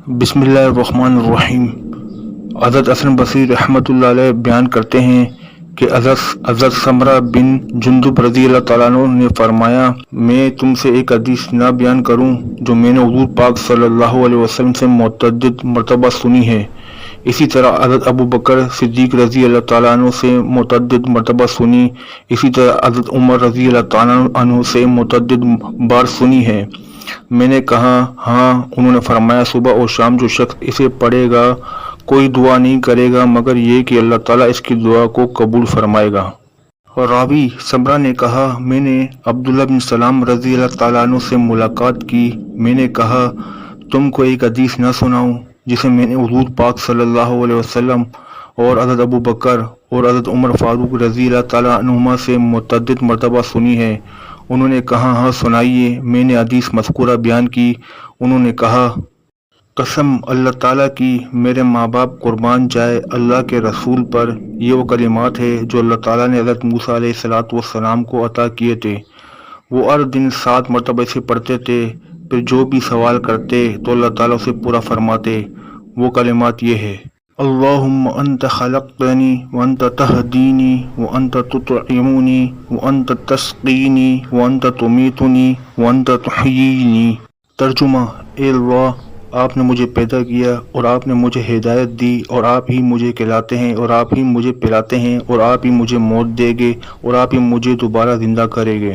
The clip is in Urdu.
بسم اللہ الرحمن الرحیم۔ حضرت حسن بصری رحمۃ اللہ علیہ بیان کرتے ہیں کہ حضرت سمرہ بن جندب رضی اللہ تعالیٰ عنہ نے فرمایا، میں تم سے ایک حدیث نہ بیان کروں جو میں نے حضور پاک صلی اللہ علیہ وسلم سے متعدد مرتبہ سنی ہے۔ اسی طرح حضرت ابو بکر صدیق رضی اللہ تعالیٰ عنہ سے متعدد مرتبہ سنی، اسی طرح حضرت عمر رضی اللہ تعالیٰ عنہ سے متعدد بار سنی ہے۔ میں نے کہا ہاں۔ انہوں نے فرمایا، صبح اور شام جو شخص اسے پڑھے گا کوئی دعا نہیں کرے گا مگر یہ کہ اللہ تعالیٰ اس کی دعا کو قبول فرمائے گا۔ راوی سمرہ نے کہا، میں نے عبداللہ بن سلام رضی اللہ تعالیٰ عنہ سے ملاقات کی۔ میں نے کہا، تم کو ایک حدیث نہ سناؤں جسے میں نے حضور پاک صلی اللہ علیہ وسلم اور حضرت ابو بکر اور حضرت عمر فاروق رضی اللہ تعالیٰ عنہما سے متعدد مرتبہ سنی ہے؟ انہوں نے کہا ہاں سنائیے۔ میں نے حدیث مذکورہ بیان کی۔ انہوں نے کہا، قسم اللہ تعالیٰ کی، میرے ماں باپ قربان جائے اللہ کے رسول پر، یہ وہ کلمات ہے جو اللہ تعالیٰ نے حضرت موسیٰ علیہ السلام کو عطا کیے تھے۔ وہ ہر دن 7 مرتبہ اسے پڑھتے تھے، پھر جو بھی سوال کرتے تو اللہ تعالیٰ اسے پورا فرماتے۔ وہ کلمات یہ ہے، اللہم انت خلقتنی وانت تہدینی وانت تطعمنی وانت تسقینی وانت تمیتنی وانت تحیینی۔ ترجمہ، اے اللہ، آپ نے مجھے پیدا کیا اور آپ نے مجھے ہدایت دی اور آپ ہی مجھے کھلاتے ہیں اور آپ ہی مجھے پلاتے ہیں اور آپ ہی مجھے موت دے گے اور آپ ہی مجھے دوبارہ زندہ کریں گے۔